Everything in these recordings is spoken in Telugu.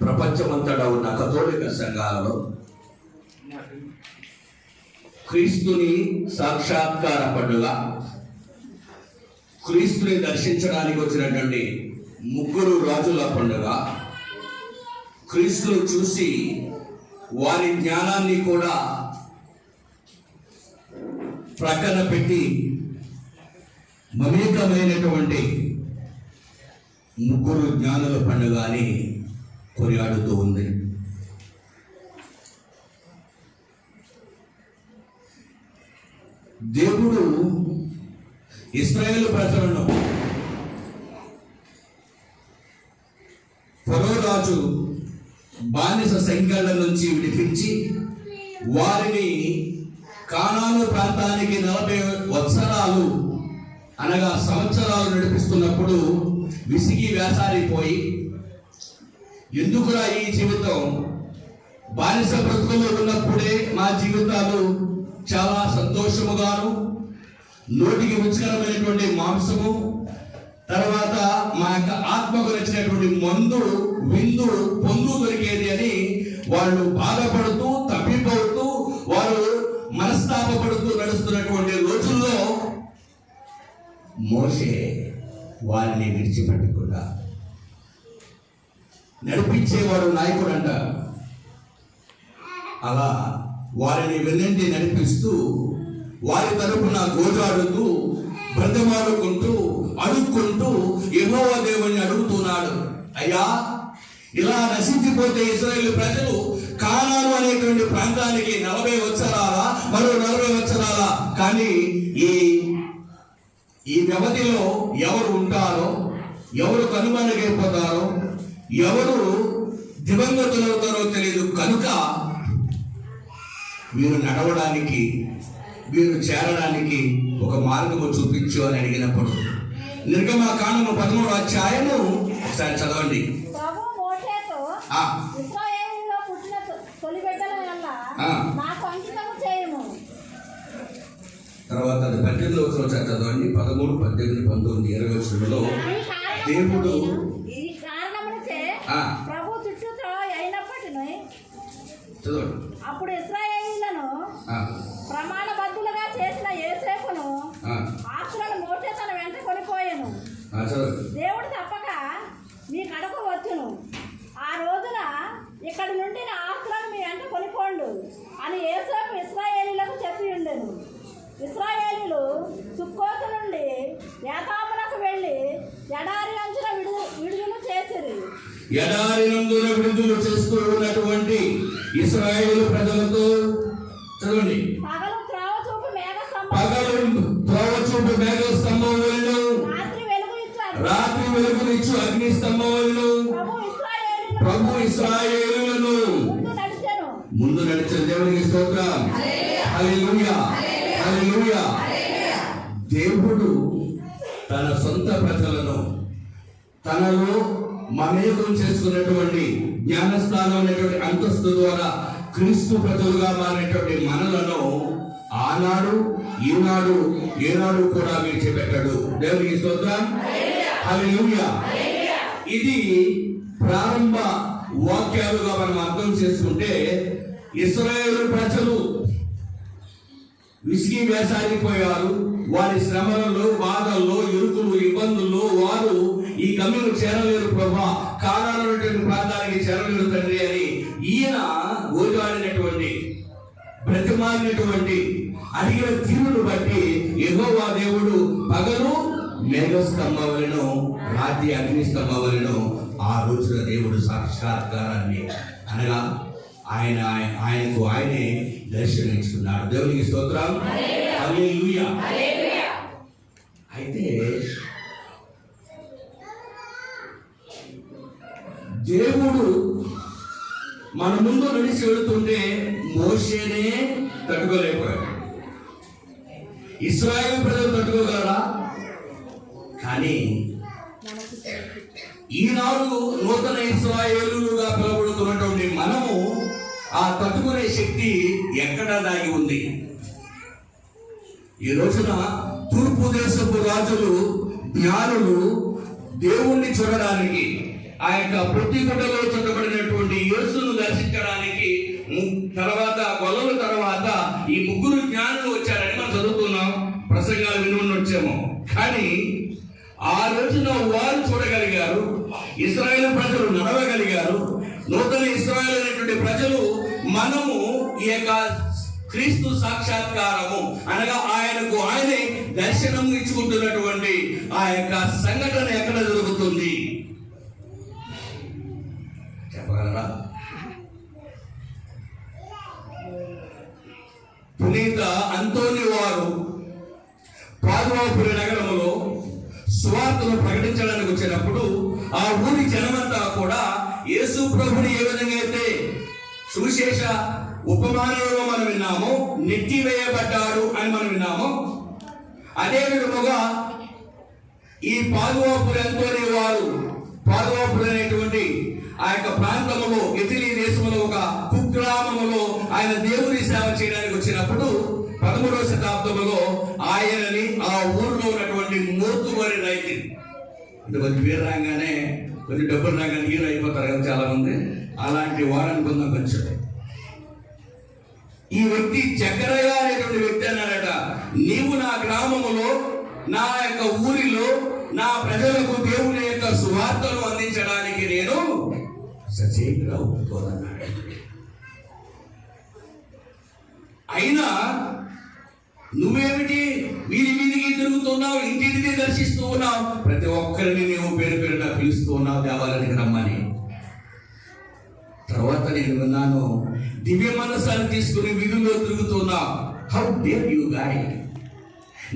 ప్రపంచమంతటా ఉన్న కథోలిక సంఘాలలో క్రీస్తుని సాక్షాత్కార పండుగ, క్రీస్తుని దర్శించడానికి వచ్చినటువంటి ముగ్గురు రాజుల పండుగ, క్రీస్తును చూసి వారి జ్ఞానాన్ని కూడా ప్రక్కన పెట్టి మమేకమైనటువంటి ముగ్గురు జ్ఞానుల పండుగ అని కొనియాడుతూ ఉంది. దేవుడు ఇశ్రాయేలు ప్రజలను ఫరో రాజు బానిస సంఖ్యల నుంచి విడిపించి వారిని కానాను ప్రాంతానికి 40 వత్సరాలు అనగా సంవత్సరాలు నడిపిస్తున్నప్పుడు విసిగి వేసారిపోయి, ఎందుకురా ఈ జీవితం, బానిస బ్రతుకులో ఉన్నప్పుడే మా జీవితాలు చాలా సంతోషముగాను, నోటికి రుచికరమైనటువంటి మాంసము, తర్వాత మా యొక్క ఆత్మకు నచ్చినటువంటి మందు విందు పొందు దొరికేది అని వాళ్ళు బాధపడుతూ తప్పిపోతూ వారు మనస్తాపపడుతూ నడుస్తున్నటువంటి రోజుల్లో మోషే వారిని విడిచిపెట్టకుండా నడిపించేవాడు నాయకుడు అంట. అలా వారిని వెన్నంటి నడిపిస్తూ వారి తరపున గోజాడుతూ బ్రతమాడుకుంటూ అడుక్కుంటూ యెహోవా దేవుణ్ణి అడుగుతున్నాడు, అయ్యా ఇలా నశించిపోతే ఇశ్రాయేలు ప్రజలు కానాను అనేటువంటి ప్రాంతానికి 40 వత్సరాల మరో 40 వత్సరాల, కానీ ఈ వ్యవధిలో ఎవరు ఉంటారో, ఎవరు కనుమరుగైపోతారో, ఎవరు దివంగతులవుతారో తెలియదు. కనుక వీరు నడవడానికి, వీరు చేరడానికి ఒక మార్గము చూపించు అని అడిగినప్పుడు నిర్గమకాండము 13వ అధ్యాయము ఒకసారి చదవండి. తర్వాత అది 18వ వచనం చదవండి. 13, 18, 19, 20 వచనంలో దేవుడు అప్పుడు ఇశ్రాయేలీయులను ప్రమాణబద్ధులుగా చేసిన యోసేపును ఆస్తులను మోషే తన వెంట కొనిపోయెను. దేవుడు తప్పక మీ కడకు వచ్చును, ఆ రోజున ఇక్కడి నుండి నా ఆస్తులను మీ వెంట కొనిపోండు అని యోసేపు ఇశ్రాయేలీయులకు చెప్పి ఉండెను. ఇశ్రాయేలీయులు సుక్కోతు నుండి యాతామునకు వెళ్ళి ఎడారి అంచున విడుదల చేసిరి. ఎడారి నందున విడుదల చేస్తూ ఉన్నటువంటి ఇశ్రాయేలు ప్రజలతో చదవండి. పగలు త్రోవ చూపు మేఘ స్తంభం వలెను, రాత్రి వెలుగునిచ్చు అగ్ని స్తంభం వలెను ప్రభు ఇశ్రాయేలులను ముందు నడిచిన దేవునికి స్తోత్రం. హల్లెలూయా, హల్లెలూయా. దేవుడు తన సొంత ప్రజలను తనలో మమేకం చేసుకున్నటువంటి జ్ఞానస్థానం అనేటువంటి అంతస్తు ద్వారా క్రీస్తు ప్రజలుగా మారినటువంటి మనలను ఆనాడు ఈనాడు ఏనాడు కూడా విడిచిపెట్టాడు. దేవునికి స్తోత్రం. హల్లెలూయా. ఇది ప్రారంభ వాక్యాలుగా మనం అర్థం చేసుకుంటే ఇశ్రాయేలు ప్రజలు విసిగి వేసారిపోయారు. వారి శ్రమలలో, బాధల్లో, ఇరుకులు, ఇబ్బందుల్లో వారు ఈ గమ్యం చేరలేరు ప్రభా, కానానటువంటి ప్రాంతానికి చేరలేరు తండ్రి అని ఈయన గోజాడినటువంటి బ్రతిమాలినటువంటి అడిగిన తీరును బట్టి యెహోవా దేవుడు పగలు మేఘస్తంభములను రాత్రి అగ్నిస్తంభములను ఆ రోజున దేవుడు సాక్షాత్కారాన్ని అనగా ఆయనకు ఆయనే దర్శనమిచ్చుకున్నాడు. దేవునికి స్తోత్రం. హల్లెలూయా. అయితే దేవుడు మన ముందు నడిచి వెళుతుంటే మోషేనే తట్టుకోలేకపోయాడు. ఇశ్రాయేలు ప్రజలు తట్టుకోగలరా? కానీ ఈనాడు నూతన ఇశ్రాయేలుగా పిలువబడుతున్నటువంటి మనము ఆ తట్టుకునే శక్తి ఎక్కడ దాగి ఉంది? ఈ రోజున తూర్పు దేశపు రాజులు, జ్ఞానులు దేవుణ్ణి చూడడానికి ఆ యొక్క ప్రతి గుడ్డలో చుట్టబడినటువంటి రోజున వారు చూడగలిగారు, ఇశ్రాయేలు ప్రజలు నడవగలిగారు. నూతన ఇశ్రాయేలు అనేటువంటి ప్రజలు మనము ఈ యొక్క క్రీస్తు సాక్షాత్కారము అనగా ఆయనకు ఆయనే దర్శనం ఇచ్చుకుంటున్నటువంటి ఆ యొక్క సంఘటన ఎక్కడ జరుగుతుంది చెప్పగలరా? పునీత అంతోని వారు పాదువాపురి నగరంలో సువార్తను ప్రకటించడానికి వచ్చినప్పుడు ఆ ఊరి జనమంతా కూడా యేసు ప్రభుని ఏ విధంగా అయితే సువిశేష ఉపమానంలో మనం విన్నామో, నెట్టివేయబడ్డాడు అని మనం విన్నామో, అదే విధముగా ఈ పాదువాపురి అంతోని వారు పాదువాపురి అనేటువంటి ఆ యొక్క ప్రాంతంలో ఇటలీ దేశంలో ఒక కుగ్రామములో ఆయన దేవుని సేవ చేయడానికి వచ్చినప్పుడు 13వ శతాబ్దంలో ఆయనని ఆ ఊరిలో ఉన్నటువంటి మోతువారి రైతు అంటే కొంచెం పేరు రాగానే కొంచెం డబ్బులు రాగానే హీరో అయిపోతారు కదా చాలా మంది, అలాంటి వాడు అనుకుందాం. కొంచెం ఈ వ్యక్తి జకరయ్య అనేటువంటి వ్యక్తి అన్నాడట, నీవు నా గ్రామములో నా యొక్క ఊరిలో నా ప్రజలకు దేవుని యొక్క సువార్తను అందించడానికి నేను సజీవుగా ఒప్పుకోదన్నాడు. అయినా నువ్వేమిటి వీధి వీధికి తిరుగుతున్నావు, ఇంటింటిని దర్శిస్తూ ఉన్నావు, ప్రతి ఒక్కరిని నీవు పేరు పేరున పిలుస్తూ ఉన్నావు దేవాలయానికి రమ్మని. తర్వాత నేను విన్నాను, దివ్య మనస్సాన్ని తీసుకుని వీధుల్లో తిరుగుతున్నావు. హౌ డేర్ యు గాయ్,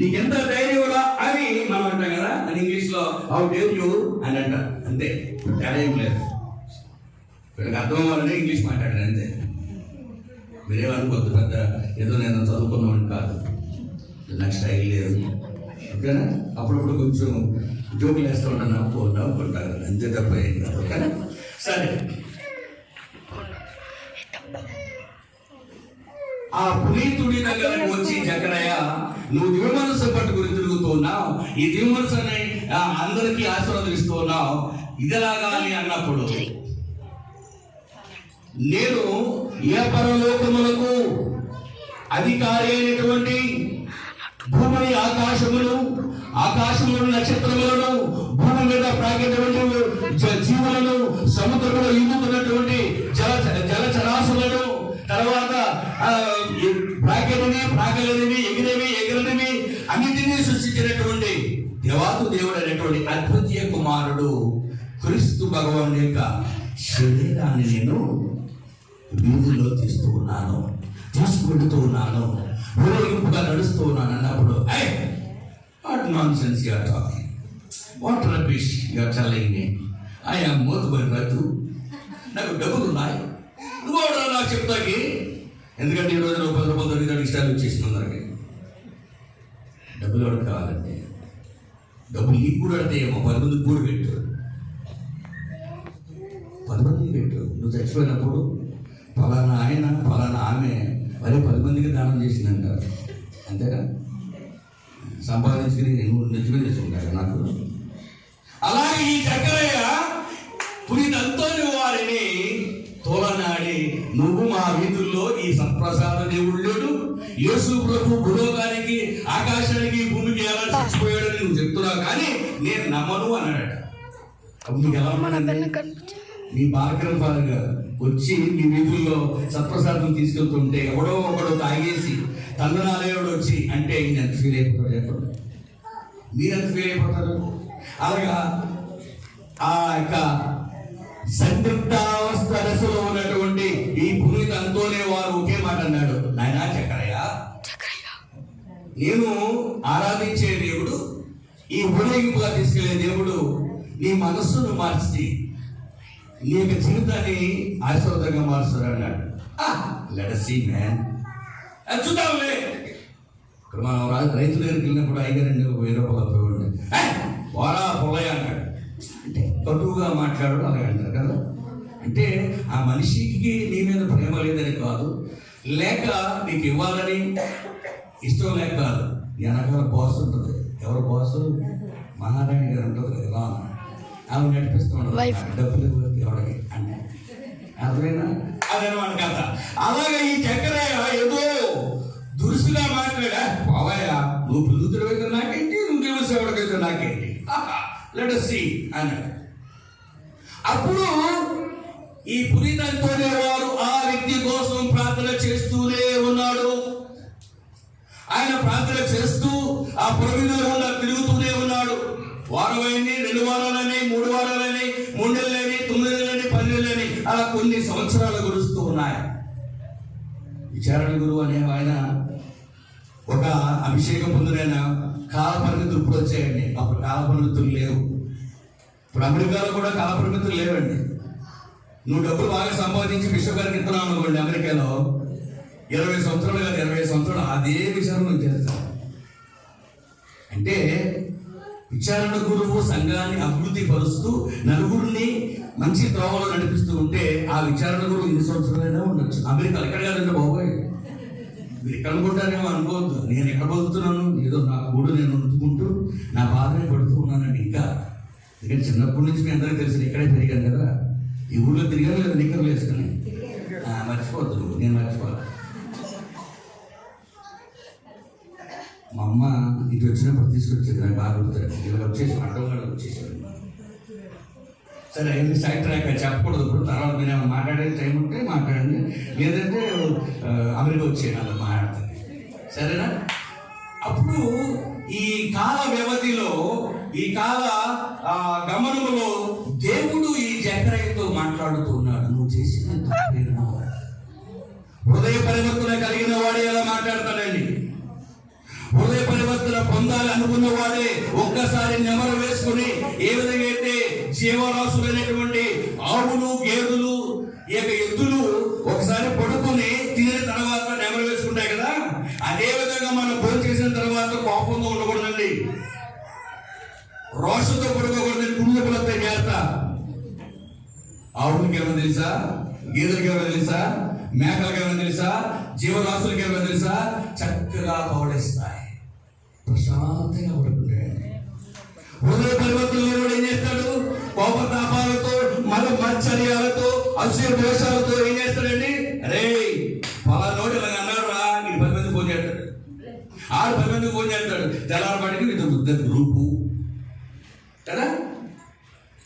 నీకెంత ధైర్యం అని మనం అంటాం కదా, అని ఇంగ్లీష్ లో హౌ డేర్ యు అని అంటాం. అంతే, తేడా ఏం లేదు. వీళ్ళకి అర్థం అవ్వాలని ఇంగ్లీష్ మాట్లాడారు అంతే. మీరేమనుకోద్దు, పెద్ద ఏదో నేను చదువుకున్నామని కాదు, నాకు స్టైల్ లేదు. ఓకేనా? అప్పుడప్పుడు కొంచెం జోకులు వేస్తూ ఉంటాను, నవ్వుకుంటారు అంతే తప్ప ఏం కాదు. ఓకేనా? సరే, ఆ పునీతుడి దగ్గరకు వచ్చి జకరయ్య, నువ్వు దివ్య మనసు పట్టుకుని తిరుగుతున్నావు, ఈ దివ్య మనసుని అందరికీ ఆశీర్వదిస్తున్నావు, ఇదిలాగా అని అన్నప్పుడు, నేను ఏ పరలోకములకు అధికారి అయినటువంటి భూమిని ఆకాశములను నక్షత్రములను భూమి మీద ప్రాగేటువంటి జీవులను సముద్రంలో ఈదుతున్నటువంటి జలచరాశులను తర్వాత ప్రాగలేనివి ఎగిరినవి అన్నిటినీ సృష్టించినటువంటి దేవాతు దేవుడు అనేటువంటి అద్వితీయ కుమారుడు క్రీస్తు భగవాన్ యొక్క శరీరాన్ని నేను వీధిలో తీసుకువెళుతూ ఉన్నాను, ఊరేగింపుగా నడుస్తూ ఉన్నాను అన్నప్పుడు, what nonsense you are talking, what rubbish you are telling me, I am మోతుబరి రద్దు, నాకు డబ్బులు ఉన్నాయి, నువ్వు నాకు చెప్తాకి. ఎందుకంటే ఈ రోజు 10 రూపాయలు దొరికి ఇష్టాలు వచ్చేసింది అందరికి. డబ్బులు ఎవరికి కావాలంటే డబ్బులు నీకు కూడా అడతాయేమో, 10 మందికి కూడా పెట్టు, 10 మందికి పెట్టు. నువ్వు చచ్చిపోయినప్పుడు ఫలానా ఆయన ఫలానా ఆమె మరి 10 మందికి దానం చేసిందంటారు, అంతేగా? సంపాదించుకుని నువ్వు నిజమే చేసుకుంటారు నాకు. అలాగే ఈ జకరయ్య పునీత అంతోని వారిని తోలనాడి, నువ్వు మా వీధుల్లో ఈ సత్ప్రసాద దేవుడు లేడు, యేసు ప్రభు భూలోకానికి ఆకాశానికి భూమికి ఎలా చచ్చిపోయాడని నువ్వు చెప్తున్నావు, కానీ నేను నమ్మను అన్నాడు. అప్పుడు నీకు ఎలా మీ బాలకరణ ఫాదర్ గారు వచ్చి మీ వీధుల్లో సత్ప్రసాదం తీసుకెళ్తుంటే ఎవడో ఒకడో తాగేసి తందనాలయోడు వచ్చి అంటే ఈయన ఎంత ఫీల్ అయిపోతారు చెప్పండి, మీరెంత ఫీల్ అయిపోతారు? అలాగా ఆ యొక్క సంతృప్తావస్థ దశలో ఉన్నటువంటి ఈ పునీత అంతోనే వారు ఒకే మాట అన్నాడు, నాయనా జకరయ్య, నేను ఆరాధించే దేవుడు, ఈ ఊరేగింపుగా తీసుకెళ్లే దేవుడు నీ మనస్సును మార్చి నీ యొక్క జీవితాన్ని ఆశీర్వాదంగా మారుస్తాడు అన్నాడు. లెట్ us see man, చూద్దాంలే. ఇప్పుడు మనం రైతు దగ్గరికి వెళ్ళినప్పుడు 5,000 రూపాయలు వారా పొలయ్య అన్నాడు, అంటే కటువుగా మాట్లాడడం అలాగే అంటారు కదా. అంటే ఆ మనిషికి నీ మీద ప్రేమ లేదని కాదు, లేక నీకు ఇవ్వాలని ఇష్టం లేక కాదు. వెనకాల బాస్ ఉంటుంది, ఎవరు బాసు? మహారాణి గారు ఉంటుంది కదా, ఆమె నడిపిస్తూ ఉంటారు, డబ్బులు ఎవరికి అంటే అర్థమైనా అదనమాట కథ. అలాగే ఈ జకరయ్య ఏదో దురుసుగా మాట్లాడా, బావయ్య నువ్వు పిలుతుడివైతే నాకేంటి, నువ్వు దేవుసేవుడికైతే నాకేంటి, ఈ పునీతంతోనే వారు ఆ వ్యక్తి కోసం ప్రార్థన చేస్తూనే ఉన్నాడు. ఆయన ప్రార్థన చేస్తూ ఆ పురవీధుల గుండా తిరుగుతూనే ఉన్నాడు. వారమైంది, 2 వారాలని, 3 వారాలని, 3 నెలలని, 9 నెలలని, 10 నెలలని, అలా కొన్ని సంవత్సరాలు గడుస్తూ ఉన్నాయి. విచారణ గురువు అనే ఆయన ఒక అభిషేకం పొందిన కాల పరిమితులు ఇప్పుడు వచ్చాయండి. అప్పుడు కాల పరిమితులు లేవు. ఇప్పుడు అమెరికాలో కూడా కాల పరిమితులు లేవండి. నువ్వు డబ్బులు బాగా సంపాదించి బిషప్ గారికి ఇస్తున్నావు అనుకోండి, అమెరికాలో 20 సంవత్సరాలు కాదు, 20 సంవత్సరాలు అదే విచారణ నువ్వు చేస్తావు. అంటే విచారణ గురువు సంఘాన్ని అభివృద్ధి పరుస్తూ నలుగురిని మంచి త్రోవలో నడిపిస్తూ ఉంటే ఆ విచారణ గురువు 2 సంవత్సరాలైనా ఉండొచ్చు. అమెరికా ఎక్కడ కాదండి బాబోయ్, మీరు ఎక్కడ అనుకుంటారేమో అనుకోవద్దు. నేను ఎక్కడ బతుకుతున్నాను, ఏదో నా గూడు నేను ఉంచుకుంటూ నా బాధనే పడుతూ ఉన్నానండి. ఇంకా ఎందుకంటే చిన్నప్పటి నుంచి మీ అందరికీ తెలిసిన ఇక్కడే పెరిగాను కదా. ఈ ఊళ్ళో తిరిగాను లేదా నిక్కర్లు వేసుకుని మర్చిపోద్దు నువ్వు, నేను మర్చిపోవాలి. మా అమ్మ ఇటు వచ్చినప్పుడు తీసుకొచ్చేది, నాకు బాగా గుర్తుంది. ఇలా వచ్చేసి అడ్డంగా వచ్చేసాడు. సరే అయింది, సైడ్ ట్రాక్ చెప్పకూడదు. ఇప్పుడు తర్వాత మీరు మాట్లాడే టైం ఉంటే మాట్లాడండి, లేదంటే అమెరికా వచ్చేయండి అలా మాట్లాడతాను, సరేనా? అప్పుడు ఈ కాల వ్యవధిలో, ఈ కాల గమనములో దేవుడు ఈ జకరియతో మాట్లాడుతూ ఉన్నాడు. నువ్వు చేసిన తప్పేమో. హృదయ పరివర్తన కలిగిన వాడే ఎలా మాట్లాడతాడండి? హృదయ పరివర్తన పొందాలి అనుకున్న వాడే ఒక్కసారి నెమరు వేసుకుని, ఏ విధంగా అయితే జీవరాశులైనటువంటి ఆవులు, గేదెలు, ఎద్దులు ఒకసారి పడుకుని తినిన తర్వాత నెమరు వేసుకుంటాయి కదా, అదే విధంగా మనం భోజనం చేసిన తర్వాత కోపంగా ఉండకూడదండి, రోషంతో పడుకోకూడదని. కుటుంబ జాగ్రత్త. ఆవులకి ఏమైనా తెలుసా, గేదెలకి ఏమైనా తెలుసా, మేకలకి ఏమైనా తెలుసా, జీవరాశులకి ఏమైనా తెలుసా? చక్కగా పౌడేస్తాయి, ప్రశాంతంగా పడుకుంటాయండి. హృదయ పరివర్తన లేనివాడు ఏం చేస్తాడు? కోపతాపాలతో, మల మత్సర్యాలతో, అసూయ దోషాలతో ఏం చేస్తాడండి? అరే పలానోడు ఇలా అన్నాడు రా, ఇది 10 మంది ఫోన్ చేస్తాడు, 10 మందికి ఫోన్ చేస్తాడు. తెల్లారపాటికి ఇది గ్రూపు కదా.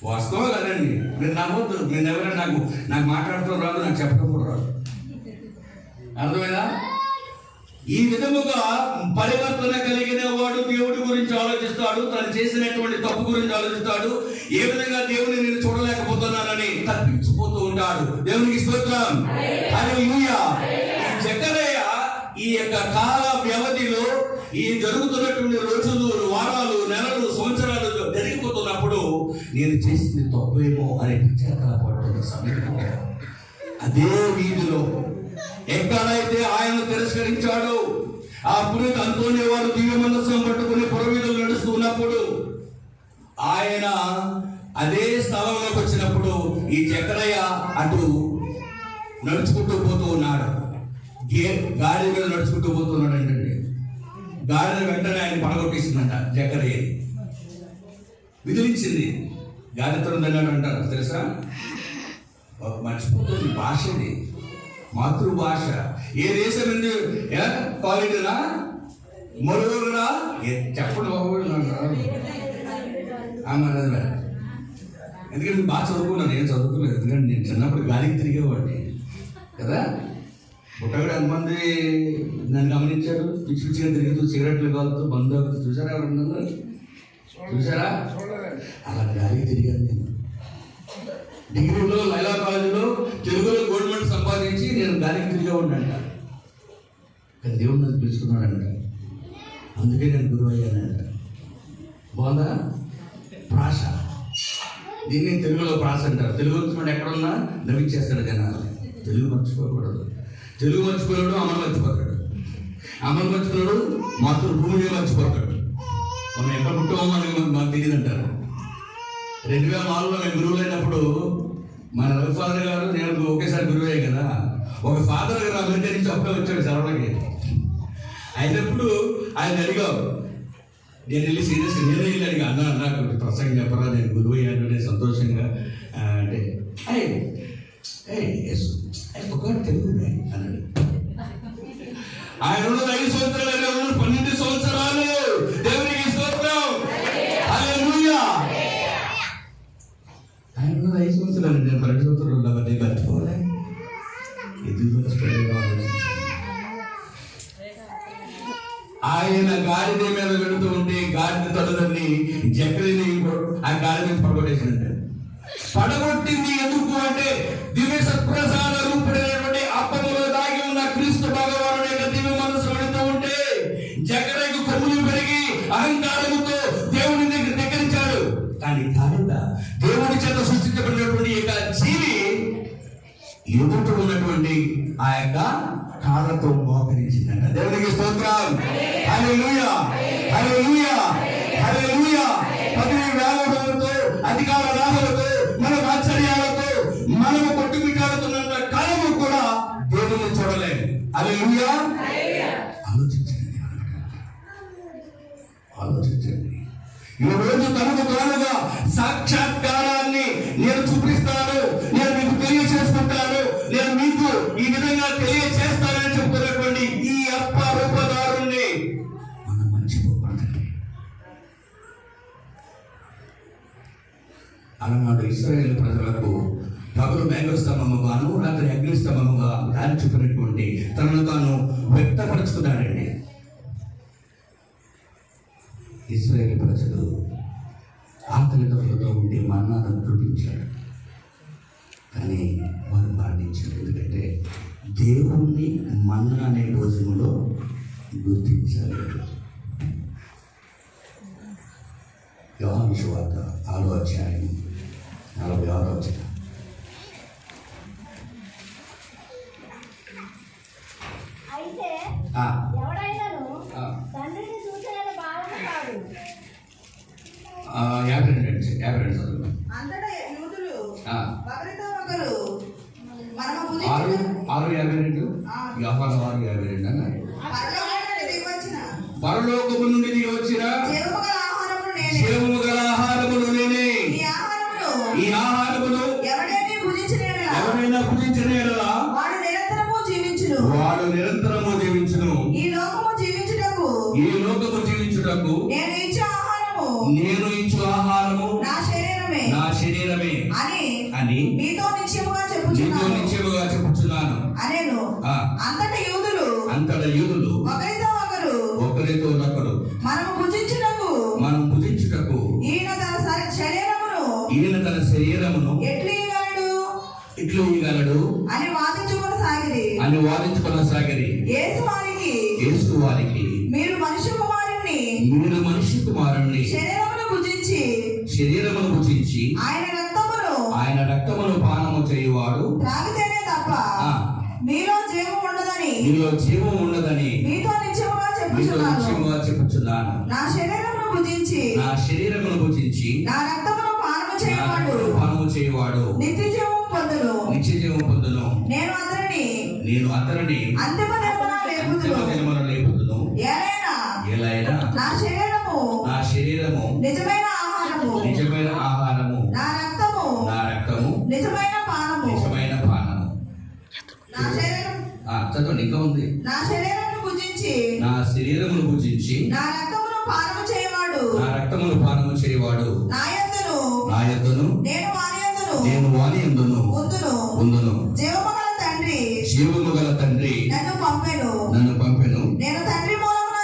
వాస్తవం కదండి. మీరు నమ్మొద్దు. మీరు ఎవరైనా నాకు మాట్లాడుతూ రాదు, నాకు చెప్పడం కూడా రాదు. అర్థమైనా? ఈ విధముగా పరివర్తన కలిగిన వాడు దేవుడి గురించి ఆలోచిస్తాడు, తను చేసినటువంటి తప్పు గురించి ఆలోచిస్తాడు. ఏ విధంగా దేవుని నేను చూడలేకపోతున్నానని తప్పించిపోతూ ఉంటాడు. దేవునికి స్తోత్రం, హల్లెలూయా. ఈ జకరియా ఈ యొక్క కాల వ్యవధిలో ఈ జరుగుతున్నటువంటి రోజులు, వారాలు, నెలలు, సంవత్సరాలు జరిగిపోతున్నప్పుడు నేను చేసింది తప్పేమో అనే పశ్చాత్తాపడుతున్న సమయంలో అదే వీధిలో ఎక్కడైతే ఆయన తిరస్కరించాడో ఆ పునీత అంతోని వారు దివ్య మనస్సును పట్టుకుని పురవీధులు నడుస్తున్నప్పుడు ఆయన అదే స్థలంలోకి వచ్చినప్పుడు ఈ జకరియా అటు నడుచుకుంటూ పోతూ ఉన్నాడు. గాడి మీద నడుచుకుంటూ పోతున్నాడు ఏంటంటే, గాడిద వెంటనే ఆయన పడగొట్టేసిందంట. జకరియా విదిలించింది. గాడితో అన్నాడు అంటారు తెలుసా? మర్చిపోతుంది భాష, ఇది మాతృభాష. ఏ దేశం ఎందు క్వాలిటీనా మరువునా చెప్పండి బాబు. ఎందుకంటే బాగా చదువుకున్నాను, నేను చదువుకోలేదు. ఎందుకంటే నేను చిన్నప్పుడు గాలికి తిరిగేవాడిని కదా. పుట్టగడ ఎంతమంది నన్ను గమనించారు, పిచ్చి పిచ్చిగా తిరుగుతూ సిగరెట్లు కాలుతూ బంధు చూసారా? ఎవరన్నా చూసారా? అలా గాలికి తిరిగాను నేను. డిగ్రీలో లైలా కాలేజీలో తెలుగులో గోల్డ్ మెడల్ సంపాదించి నేను గాలికి తిరిగా ఉన్నానంట. కానీ దేవుడు నన్ను పిలుచుకున్నాడంట, అందుకే నేను గురువు అయ్యానంట. బాగుందా? ప్రాస, దీన్ని తెలుగులో ప్రాస అంటారు. తెలుగు వచ్చినప్పుడు ఎక్కడున్నా నవ్విచ్చేస్తాడు జనాలు. తెలుగు మర్చిపోకూడదు. తెలుగు మర్చిపోయాడు అమలు మర్చిపోతాడు, అమలు మర్చిపోయాడు మాతృభూమిని మర్చిపోతాడు. మనం ఎక్కడ పుట్టామో మనకు తెలియదు అంటారు. 2004లో మేము గురువులు అయినప్పుడు మన రవిఫాదర్ గారు నేను ఒకేసారి గురువే కదా. ఒక ఫాదర్ గారు అమెరికా నుంచి అప్పుడే వచ్చాడు సెలవులకి. అయినప్పుడు ఆయన అడిగావు, నేను వెళ్ళి సీరియస్గా నేనే వెళ్ళి అడిగా, అన్న నాకు ప్రసంగం చెప్పరా, నేను గురువు అయ్యాను సంతోషంగా అంటే తెలుగు అన్నాడు. ఆయన ఉన్నది 5 సంవత్సరాలు, 12 సంవత్సరాలు. దేవునికి స్తోత్రం, హల్లెలూయా. ఆయన ఉన్నది 5 సంవత్సరాలు, నేను 12 సంవత్సరాలు కాబట్టి గాడిద మీద వెళుతూ ఉంటే గాడిద తల్లిదండ్రి జకరీని ఆ గాడిద మీద పడగొట్టేసిందంటే, పడగొట్టింది ఎందుకు అంటే దివ్య సత్ప్రసాద రూపుడైనటువంటి అప్పములో దాగి ఉన్న క్రీస్తు భగవానుడి యొక్క దివ్య మనసు వెళుతూ ఉంటే జకరీకు కొమ్ములు పెరిగి అహంకారముతో దేవుని దగ్గరించాడు. కానీ గాడిద దేవుడి చేత సృష్టించబడినటువంటి యొక్క జీవి ఎదుట ఉన్నటువంటి ఆ యొక్క కాళ్ళతో మోకరించిందంట. దేవునికి స్తోత్రం. హల్లెలూయా, హల్లెలూయా, హల్లెలూయా. పదవి వ్యామోహంతో, అధికార లాభాలతో, మన ఆశ్చర్యాలతో మనము కొట్టుమిట్టాడుతున్న కాలము కూడా దేవుని చూడలేము. హల్లెలూయా. ఆలోచించండి, ఆలోచించండి. ఈ రోజు తనకు తానుగా సాక్షాత్కారాన్ని నేను చూపిస్తాను, నేను మీకు తెలియచేసుకుంటాను, నేను మీకు ఈ విధంగా తెలియచేస్తానని చెప్తున్నటువంటి ఈ అప్ప రూపదారుణ్ణి మనం మర్చిపోకండి. అలనాడు ఇశ్రాయేలు ప్రజలకు పగలు మేఘస్తంభముగాను రాత్రి అగ్నిస్తంభముగా దారి చూపినటువంటి తనను తాను వ్యక్తపరుచుకున్నాడండి. ఇశ్రాయేలు ప్రజలు ఆకలి దొరలతో ఉండి మన్నాను కురిపించాడు, కానీ వారు మరణించారు. ఎందుకంటే దేవుణ్ణి మన్నా అనే రోజులో గుర్తించారు. యోహాను సువార్త 6వ అధ్యాయం 46వ వచనం. అయితే ఎవడైనాను తండ్రిని చూసేయాలని భావన కాదు. 52 చదువు. అంతటా యూదులు ఒకరితో ఒకరు 6:52 యోహాను 6:52 అన్నాడు. పరలోకము నుండి దిగి వచ్చిన జీవము గల ఆహారమును నేనే. ఈ ఆహారమును ఎవరైనా భుజించిన యెడల వాడు నిరంతరము జీవించును. ఈ లోకము జీవించుటకు నేను ఇచ్చు ఆహారము నా శరీరమే అని మీతో నిశ్చయముగా చెప్పుచున్నాను. అంతటా యూదులు ఒకరితో ఒకరు మనం భుజించుటకు ఈయన తన శరీరమును ఇట్లు ఇవ్వగలడు అని వాదించుకొనసాగిరి. యేసు వారికి మీరు మనిషి కుమారుణ్ణి శరీరమును భుజించి ఆయన రక్తమును పానము చేయువాడు త్రాగితేనే తప్ప మీలో జీవం ఉండదని మీతో నిశ్చయముగా చెప్పుచున్నాను. నా శరీరమును భుజించి నా రక్తమును పానము చేయువాడు నిత్య జీవము పొందును. నేను అతనిని అంతిమ దినమున లేపుదును. ఏలైనా నా శరీరము నిజమైన ఆహారము నా రక్తము నిజమైన పానము. చదవండి, ఇంకా ఉంది. నా శరీరమును భుజించి నా రక్తమును పానము చేయవాడు నా యొద్దను నేను వాని యందును ఉందును. జీవము గల తండ్రి నన్ను పంపెను. నేను తండ్రి మూలమున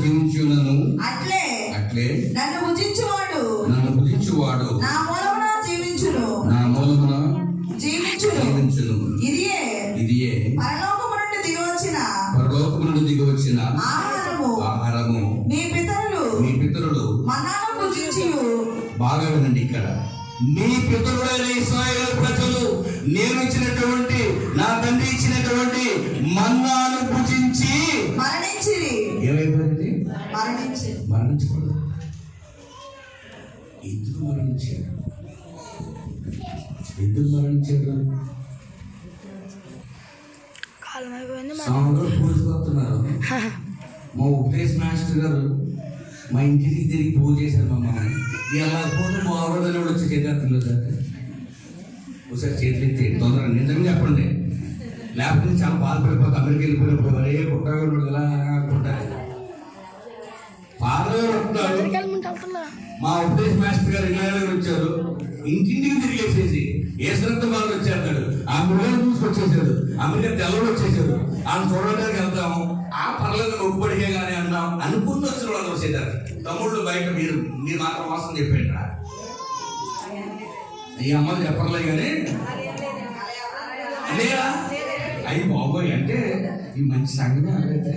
జీవించుచున్నాను. అట్లే నన్ను భుజించువాడు నా మూలమున జీవించును. ఇదియే పరలోకము నుండి దిగి వచ్చిన ఆహారము. మీ పితరులు మన్నాను భుజించియు. బాగా వినండి, ఇక్కడ మీ పితరులైన ఇశ్రాయేలు ప్రజలు నేను ఇచ్చినటువంటి నా తండ్రి ఇచ్చినటువంటి మన్నాను భుజించి మరణించిరి. ఏమైపోయింది? మరణించకూడదు. ఎందుకు మరణించారు? పూజకొస్తున్నారు. మా ఉపదేశ మాస్టర్ గారు మా ఇంటికి తిరిగి పూజ చేశారు. మా మమ్మల్ని ఎలా పోతే మా ఆవిడని వచ్చి చేతులు సార్ ఒకసారి చేతులు ఎత్తి తొందరగా నిజంగా చెప్పండి, లేకపోతే చాలా బాధపడిపోతే అమెరికా వెళ్ళిపోయినప్పుడు మరే పుట్టాడు ఎలా అనుకుంటారు. మా ఉపదేశ మాస్టర్ గారు ఇళ్ళ వచ్చారు, ఇంటింటికి తిరిగేసేసి ఏసరంత వాళ్ళు వచ్చేస్తాడు. ఆ ముళ్ళని చూసుకొచ్చేసాడు, అమెరికా తెల్లడు వచ్చేసాడు, వాళ్ళు చూడడానికి వెళ్తాం, ఆ పర్లేదు మొక్కుబడికే కానీ అన్నాం అనుకుని వచ్చిన వాళ్ళు వచ్చేదారు. తమ్ముళ్ళు బయట మీరు మాత్రం వాసన చెప్పండి రా, ఈ అమ్మలు చెప్పర్లే కానీ లేదా అయ్యి బాబోయ్ అంటే ఈ మంచి సంగతి అడగైతే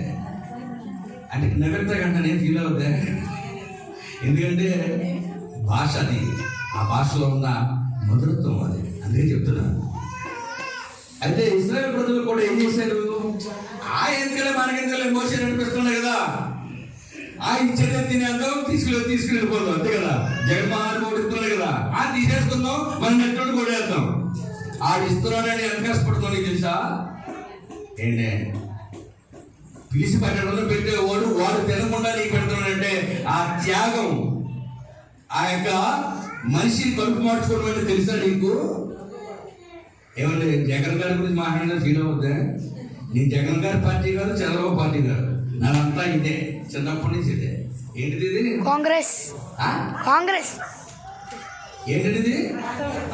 అంటే నగరత కంటే నేను ఫీల్ అవుతా. ఎందుకంటే భాష అది, ఆ భాషలో ఉన్న మధురత్వం అది, అందుకే చెప్తున్నాను. అయితే ఇశ్రాయేలు ప్రజలు కూడా ఏం చేశారు? ఎందుకంటే మనకెందుకు మోసే నడిపిస్తున్నాయి కదా, ఇచ్చేది తినేద్దాం, తీసుకుని వెళ్ళిపోదాం, అంతే కదా. జగన్మోహన్ కూడా ఇస్తున్నాడు కదా, తీసేసుకుందాం, మనం నెట్టు కూడా వేద్దాం. ఇస్తున్నాడని ఎంత కష్టపడుతున్నాడు నీకు తెలుసా? ఏంటే పిలిచి పెట్టడంలో పెట్టేవాడు వాడు తినకుండా నీకు పెడుతున్నాడంటే ఆ త్యాగం, ఆ యొక్క మనిషిని కలుపు మార్చుకోవడం అంటే తెలుసా నీకు? ఏమంటే జగన్ గారి గురించి మాట్లాడినా ఫీల్ అవుద్దా? నేను జగన్ గారి పార్టీ కాదు, చంద్రబాబు పార్టీ కాదు, నాదంతా ఇదే, చిన్నప్పటి నుంచి ఇదే. ఏంటిది ఇది? కాంగ్రెస్. ఏంటిది?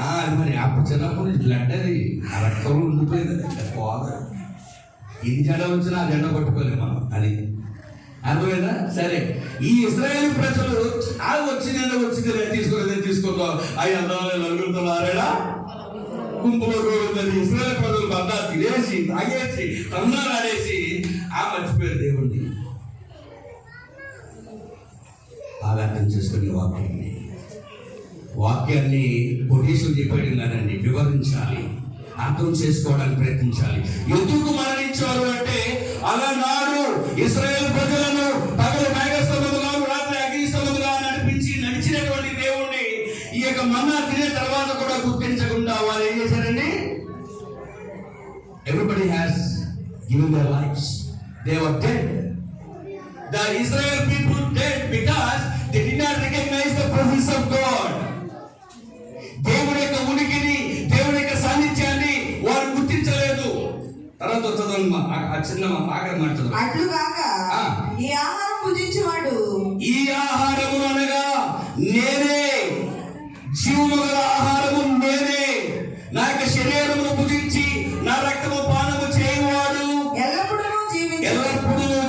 అది మరి అప్పుడు చిన్నప్పటి నుంచి బ్లడ్ అది ఆ రక్తంలో ఉండిపోయింది, అది పోదు. ఇది జెండా వచ్చినా ఆ జెండా పట్టుకోలేదు మనం, అది అర్థమైందా? సరే, ఈ ఇశ్రాయేలు ప్రజలు వచ్చింది తీసుకుందాం, అవి అందరూ నలుగురితో ఆరేడా గుంపులో ఇశ్రాయేలు ప్రజలు అంతా తినేసి తాగేసి తన్నాలు ఆడేసి మర్చిపోయారు దేవుణ్ణి. బాగా అర్థం చేసుకుని వాక్యాన్ని కొటేషన్ చెప్పేయడం కాదండి, వివరించాలి, అర్థం చేసుకోవడానికి ప్రయత్నించాలి. ఎందుకు మరణించారు అంటే అలనాడు ఇశ్రాయేలు ప్రజలను పగలు మేఘస్తంభముగా రాత్రి అగ్నిస్తంభముగా నడిచినటువంటి దేవుణ్ణి ఈ యొక్క మన్నా తినే తర్వాత కూడా గుర్తించకుండా వాళ్ళు ఏం చేశారండి? Everybody has given there lifes, they were dead. The Israel people dead because they did not recognize the presence of God. దేవుడి యొక్క ఉనికిని, దేవుడి యొక్క సాన్నిధ్యాన్ని వారు గుర్తించలేదు. తర్వాత చదవండి, ఆ చిన్న ఆఖరి మాట చదవండి. అట్లుగాక ఈ ఆహారం భుజించువాడు, ఈ ఆహారము అనగా నేనే, జీవము గల ఆహారము నేనే, నా యొక్క శరీరమును భుజించి నా రక్తము పానము చేయవాడు ఎల్లప్పుడూ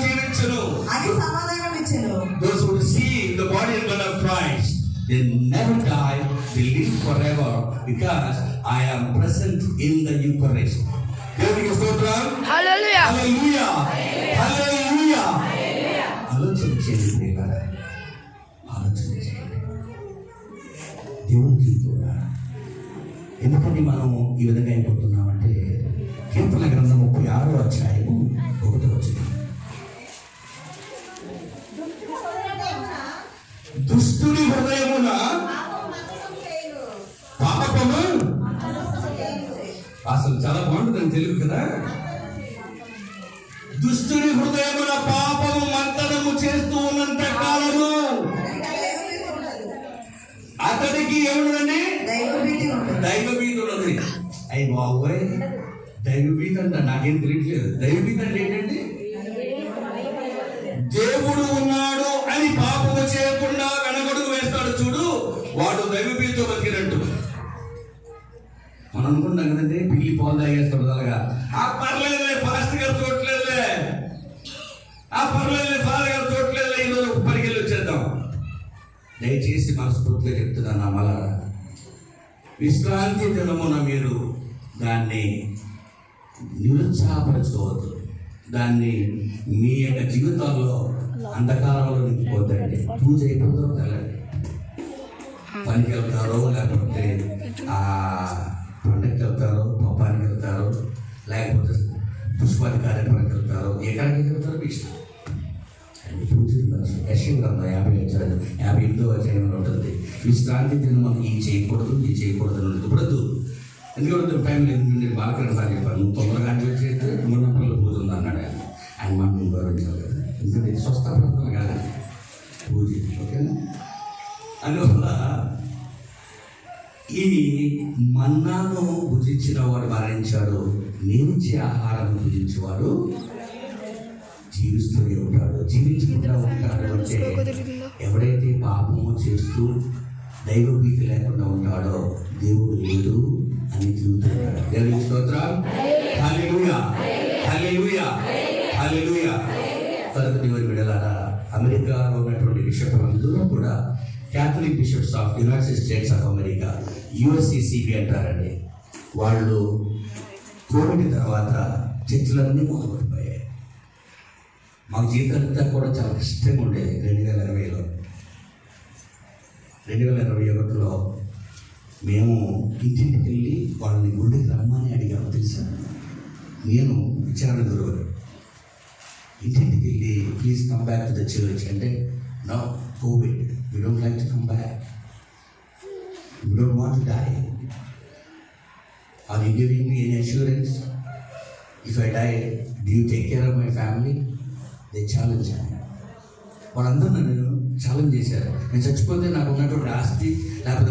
జీవించును అని సమాధానం ఇచ్చెను. Those who receive the body and blood of Christ, they never die, they live forever because I am present in the Eucharist. దేవునికి స్తోత్రం. హల్లెలూయా, హల్లెలూయా, హల్లెలూయా. ఆలోచన చేయండి ప్రియులారా, ఆలోచన చేయండి. దేవునికి కూడా ఎందుకని మనం ఈ విధంగా అయిపోతున్నామంటే కీర్తన గ్రంథం 36వ అధ్యాయము 1వ వచనం. దుష్టుని హృదయమున పాపము, అసలు చాలా బాగుంటుందని తెలుగు కదా. దుష్టుని హృదయమున పాపము మంతనము చేస్తూ ఉన్నంత కాలము అతనికి ఏముండదండి? దైవభీతి ఉన్నది. అయ్యి బాబోయ్, దైవభీతి అంట నాకేం తెలియట్లేదు. దైవభీతి అంటే ఏంటండి? దేవుడు ఉన్నాడు అని పాపము చేయకుండా వెనకడుగు వేస్తాడు చూడు, వాడు దైవభీతితో బతికినట్టు. మనం అనుకుంటాం కదండి, పిల్లి పాలు తాగేస్తాడు అలాగా. పర్లేదులే, ఫాస్ట్ గారు చూడట్లేదులే, పర్లేదులే, ఫాదర్ గారు చూడట్లేదులే, ఈరోజు ఒక పరిగెళ్ళి వచ్చేద్దాం. దయచేసి మనస్ఫూర్తిగా చెప్తున్నాను, మళ్ళా విశ్రాంతి దినమున మీరు దాన్ని నిరుత్సాహపరచుకోవద్దు, దాన్ని మీ యొక్క జీవితాల్లో అంధకారంలో నింపుకోద్దండి. పూజ అయిపోతారో తెల్లండి, పనికి వెళ్తారో లేకపోతే పండగకి వెళ్తారో, పప్పానికి వెళ్తారో, లేకపోతే పుష్పాది కార్యక్రమానికి వెళ్తారో, ఎక్కడికి వెళ్తారో మీ ఇష్టం. పూజ యశగ్రంథం 58వ అధ్యాయంలో ఉంటుంది. విశ్రాంతి దినం ఈ చేయకూడదు, ఈ చేయకూడదు అని ఉంటుంది. ఎందుకంటే టైంలో ఎందుకంటే బాలకరణ సార్ చెప్పారు, నువ్వు తొందరగా చేస్తే మున్నపల్లి పూజ ఉంది అన్నాడు ఆయన. మనం గౌరవించాలి కదా, ఎందుకంటే స్వస్థ ప్రాంతాలు కాదండి పూజ, ఓకేనా? అందువల్ల ఈ మన్నాను భుజించిన వాడు మరణించాడు, నేనిచ్చే ఆహారం భుజించేవాడు జీవిస్తూనే ఉంటాడు. జీవించుకుంటూ ఉంటాడు అంటే ఎవడైతే పాపము చేస్తూ దైవభీతి లేకుండా ఉంటాడో దేవుడు లేడు అని తిరుగుతున్నాడు. దేవునికి స్తోత్రం. హల్లెలూయా, హల్లెలూయా, హల్లెలూయా. తరగతి వారి విడలారా, అమెరికాలో ఉన్నటువంటి బిషప్ అందరూ కూడా Catholic bishops of United States of America, USCCB అంటారండి. వాళ్ళు కోవిడ్ తర్వాత చర్చలన్నీ మొదలుపడిపోయాయి. మాకు జీవితాలంతా కూడా చాలా కష్టంగా ఉండేది. 2020లో 2021లో మేము ఇంటింటికి వెళ్ళి వాళ్ళని గుడికి రమ్మని అడిగాము. తెలుసా, నేను విచారణ గురువు ఇంటింటికి వెళ్ళి please come back to the church అంటే, no Covid, we don't like to come back, we don't want to die, are you giving me any assurance, if I die do you take care of my family? They challenge. వాళ్ళందరూ నన్ను ఛాలెంజ్ చేశారు. నేను చచ్చిపోతే నాకు ఉన్నటువంటి ఆస్తి, లేకపోతే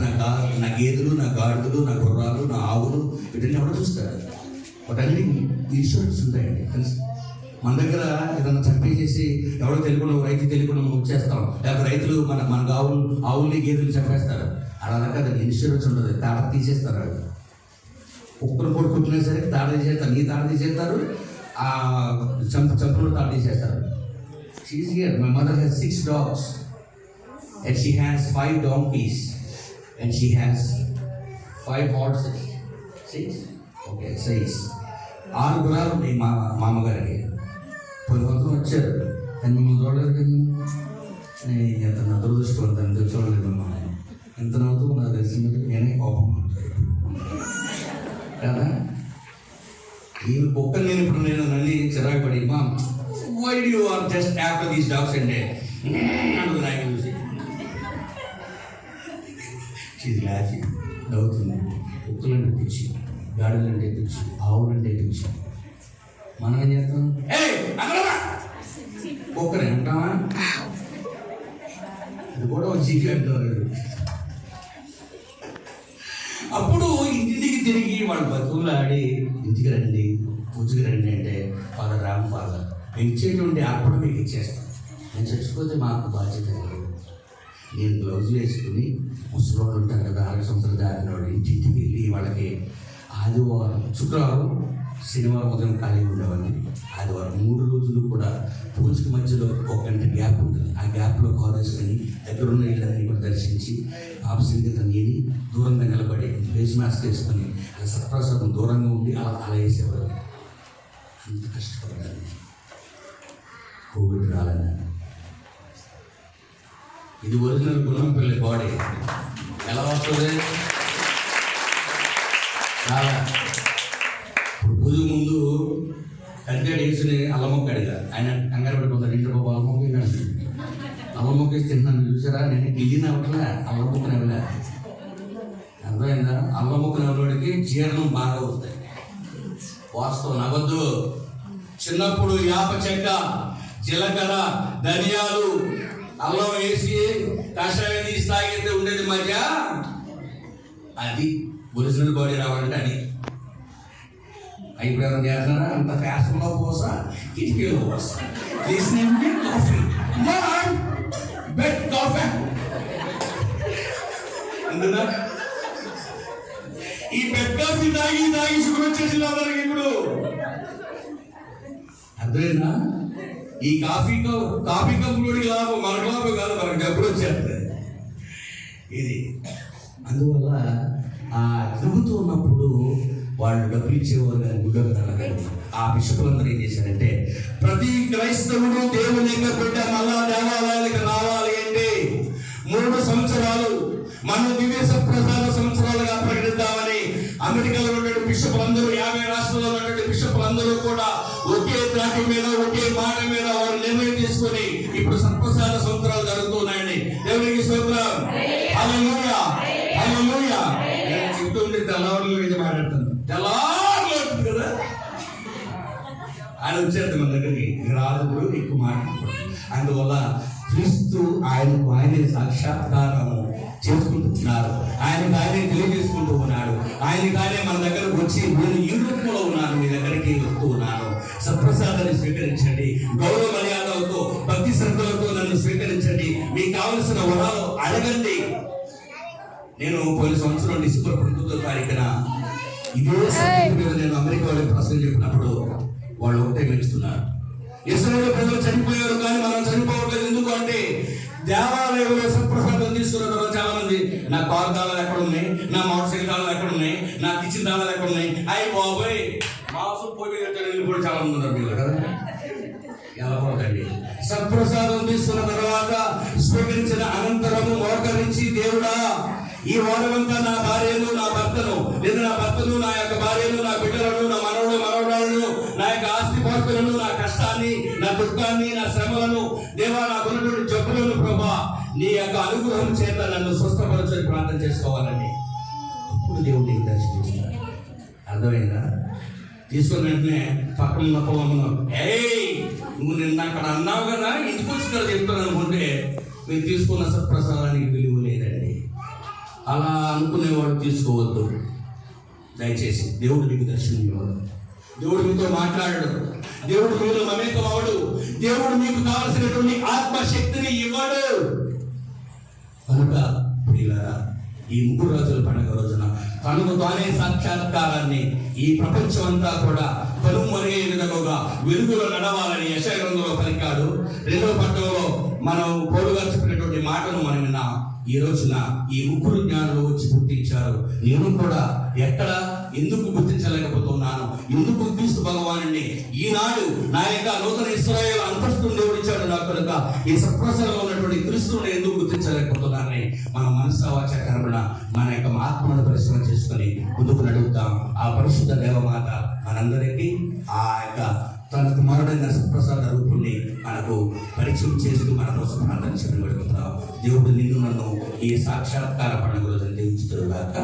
నా గేదెలు, నా గాడిదలు, నా గుర్రాలు, నా ఆవులు, వీటిని ఎవరు చూస్తారు? వాటన్ని ఇన్సూరెన్స్ ఉంటాయండి. తెలుసు, మన దగ్గర ఏదైనా చంపేసేసి ఎవరో తెలియకుండా, రైతు తెలియకుండా మనం వచ్చేస్తాం, లేకపోతే రైతులు మన ఆవుల్ని గేదెలు చంపేస్తారు. అలాగా దానికి ఇన్సూరెన్స్ ఉంటుంది. తాడ తీసేస్తారు. వాళ్ళు కుక్కలు కొడుకుంటున్నా సరే తాడ తీసేస్తారు, నీ తాడ తీసేస్తారు, ఆ చంపులు తాడ తీసేస్తారు. She's here. My mother has 6 dogs and she has 5 donkeys and she has 5 horses. 6? Okay, 6. 6 గుర్రాలు ఉన్నాయి మా అమ్మగారికి. 10 సంవత్సరం వచ్చారు కానీ మిమ్మల్ని చూడలేదు కదా. ఎంత నా దురదృష్టవంతంతో చూడలేదు మిమ్మల్ని. ఎంత నవ్వుతూ నాకు తెలిసింది, నేనే కోపం ఉంటాను కదా. ఈ కుక్కలు నేను ఇప్పుడు నన్ను చిరాకు పడి, మా why do you are just after these dogs and I music. She's laughing. నవ్వుతుంది. కుక్కలంటే పిచ్చి, గాడిదలంటే పిచ్చి, ఆవులంటే పిచ్చి. మనం ఏం చేస్తాం? కుక్కనే అంటామా? అది కూడా ఒక జీవి అంటారు. అప్పుడు ఇంటికి తిరిగి వాళ్ళు బతుకులు ఆడి, ఇంటికి రండి, పూజకి రండి అంటే, ఫాదర్ రామ్ ఫాదర్ మేము ఇచ్చేటువంటి అర్పణ మీకు ఇచ్చేస్తాం, నేను చచ్చిపోతే మాకు బాధ్యత లేదు. నేను గ్లౌజులు వేసుకుని ముసలివాళ్ళు ఉంటారు కదా, 6 సంవత్సరాలు దాటిన వాళ్ళు, ఇంటింటికి వెళ్ళి వాళ్ళకి ఆదివారం, శుక్రవారం, శనివారం ఉదయం ఖాళీ ఉండేవాడిని. ఆదివారం 3 రోజులు కూడా పూజకి మధ్యలో 1 గంట గ్యాప్ ఉంటుంది. ఆ గ్యాప్లో కాల్ వేసుకొని దగ్గరున్న ఇళ్ళని కూడా దర్శించి పాప సంగీతం విని దూరంగా నిలబడి ఫేస్ మాస్క్ వేసుకొని అలా సత్ప్రసాదం దూరంగా ఉండి అలా వేసేవారు. అంత కష్టపడ్డాను. కోవిడ్ రాలని. ఇది ఒరిజినల్ గుణంపల్లి బాడీ. ఎలా వస్తుంది? చాలా. ఇప్పుడు పూజ ముందు కంచాడు వేసుకుని అల్లం మొక్క అడిగా. ఆయన కంగారు పెట్టుకుంటారు, ఇంటి బాబు అల్లం మొక్క ఏంటంటే, అల్లం మొక్క వేసి తింటున్నాను చూసారా, నేను గిల్లిన అవ్వట్లే, అల్లం మొక్కని ఇవ్వలే. అర్థమైందా? అల్లం మొక్కని ఇవ్వడానికి జీర్ణం బాగా వస్తాయి. వాస్తవం నవ్వద్దు. చిన్నప్పుడు యాప చెక్క, జీలకర్ర, ధనియాలు, అల్లం వేసి కషాయం తీసి తాగితే ఉండేది మధ్య. అది ఒరిజినల్ బాడీ రావాలంటే అది. ఇప్పుడు ఏమైనా చేస్తున్నారా? అంత ఫ్యాషన్లో పోసా, కిటికీలో పోసా, చేసిన కాఫీ, బెడ్ కాఫీ. అందునా ఈ బెడ్ కాఫీ తాగి షుగర్ వచ్చేసింది అందరికి ఇప్పుడు. అర్థమైందా? ఈ కాఫీ కప్పులోడికి లాభం, మనకు లాభం కాదు, మనకు డబ్బులు వచ్చేస్తుంది ఇది. అందువల్ల ఆ తిరుగుతూ ఉన్నప్పుడు వాళ్ళు డబ్బులు ఇచ్చేవారు కానీ గుడ్డకు తగ్గదు. ఆ బిషపులందరూ ఏం చేశారంటే, ప్రతి క్రైస్తవుడు దేవుని యొక్క బిడ్డ మళ్ళా దేవాలయానికి రావాలి అంటే 3 సంవత్సరాలు మనం దివ్య ప్రసాద సంవత్సరాలుగా ప్రకటిద్దామని అమెరికాలో ఉన్నటువంటి బిషపులందరూ, 50 రాష్ట్రాల్లో ఉన్నటువంటి బిషపులందరూ కూడా ఒకే త్రాటి మీద, ఒకే మాట మీద వారు నిర్ణయం తీసుకొని ఇప్పుడు సత్ప్రసాద సంవత్సరాలు జరుగుతున్నాయండి. దేవునికి స్తోత్రం. హల్లెలూయా, హల్లెలూయా. నేను చెప్తుంటే తెల్లవారులు ఇది మాట్లాడుతాను. తెల్లవారులు ఉంటుంది కదా, ఆయన వచ్చేది మన దగ్గరికి. రాజుడు ఎక్కువ మాట్లాడుతాడు. అందువల్ల క్రీస్తు ఆయనే సాక్షాత్కారము చేసుకుంటున్నారు. ఆయనే తెలియజేసుకుంటూ ఉన్నాడు. ఆయనే మన దగ్గరకు వచ్చి, నేను ఈ రూపంలో ఉన్నాను, మీ దగ్గరికి వస్తూ ఉన్నాను, సత్ప్రసాదాన్ని స్వీకరించండి, గౌరవ మర్యాదలతో, భక్తి శ్రద్ధలతో నన్ను స్వీకరించండి, మీకు కావలసిన వరాలు అడగండి. నేను పోయిన సంవత్సరం డిసెంబర్ 29వ తారీఖున ఇదే సబ్జెక్ట్ మీద నేను అమెరికా వాళ్ళకి ప్రశ్న చెప్పినప్పుడు వాళ్ళు ఒకటే మెచ్చుతున్నారు. ఇస్రాయేల్ ప్రజలు చనిపోయారు కానీ మనం చనిపోవట్లేదు. ఎందుకు అంటే దేవాలయంలో సత్ప్రసాదం తీసుకున్న తర్వాత చాలా మంది నా కారు తాళాలు ఎక్కడ ఉన్నాయి, నా మోటార్ సైకిల్ తాళాలు ఎక్కడ ఉన్నాయి, నా కిచెన్ తాళాలు ఎక్కడ ఉన్నాయి, అయ్యి బాబోయ్ మాంసం పోయి వెళ్ళిపోయి చాలా మంది ఉన్నారు మీరు కదా. ఎలా పోతండి, సత్ప్రసాదం తీసుకున్న తర్వాత స్వీకరించిన అనంతరము మోకరించి దేవుడా ఈ వారమంతా నా భార్యను నా భర్తను లేదా నా భర్తను నా యొక్క భార్యను నా బిడ్డలను నా మనవడు మనవడాలను నా యొక్క ఆస్తి పాస్తులను నా కష్టాన్ని నా దుఃఖాన్ని నా శ్రమలను దేవా నాకు ఉన్నటువంటి జబ్బులను ప్రభా నీ యొక్క అనుగ్రహం చేత నన్ను స్వస్థపరచని ప్రార్థన చేసుకోవాలని అప్పుడు దేవుడు నీకు దర్శించాడు. అర్థమైందా? తీసుకున్న వెంటనే పక్కన ఉన్న పొలంలో నువ్వు నిన్న అక్కడ అన్నావు కదా ఇంటికి వచ్చి ఇక్కడ చెప్తాను అనుకుంటే మీరు తీసుకున్న సత్ప్రసాదానికి విలువ లేదండి. అలా అనుకునేవాడు తీసుకోవద్దు దయచేసి. దేవుడు మీకు దర్శనం ఇవ్వడు, దేవుడు మీతో మాట్లాడడు, దేవుడు మీలో మమేకం అవడు, దేవుడు మీకు కావలసినటువంటి ఆత్మశక్తిని ఇవ్వడు. కనుక ప్రియులారా, ఈ ముగ్గురు రోజుల పండుగ రోజున తనకు తానే సాక్షాత్కారాన్ని ఈ ప్రపంచం అంతా కూడా కనుమరుగే విధముగా వెలుగులో నడవాలని యెషయా గ్రంథంలో పలికాడు. 2వ పట్టణంలో మనం పోలుగా చెప్పినటువంటి మాటను మనం విన్నాం. ఈ రోజున ఈ ముగ్గురు జ్ఞానులు వచ్చి గుర్తించారు. నేను కూడా ఎక్కడ ఎందుకు గుర్తించలేకపోతున్నాను, ఎందుకు క్రీస్తు భగవానుడిని ఈనాడు నా యొక్క నూతన ఇశ్రాయేలు అంతస్తును దేవుడిచ్చాడు నాకు కనుక ఈ సత్ప్రసాదంలో ఉన్నటువంటి క్రీస్తుని ఎందుకు గుర్తించలేకపోతున్నానని మన మనస్సావాచ కర్మణ మన యొక్క ఆత్మను పరిశ్రమ చేసుకొని ముందుకు నడుపుతాం. ఆ పరిశుద్ధ దేవమాత మనందరికీ ఆ యొక్క తన కుమారుడైన సత్ప్రసాద రూపుణ్ణి మనకు పరిచయం చేస్తూ మన కోసం ప్రార్థన చేయడం. దేవుడు నిన్ను నన్ను ఈ సాక్షాత్కార పండుగ రోజున దీవించుతారు గాక.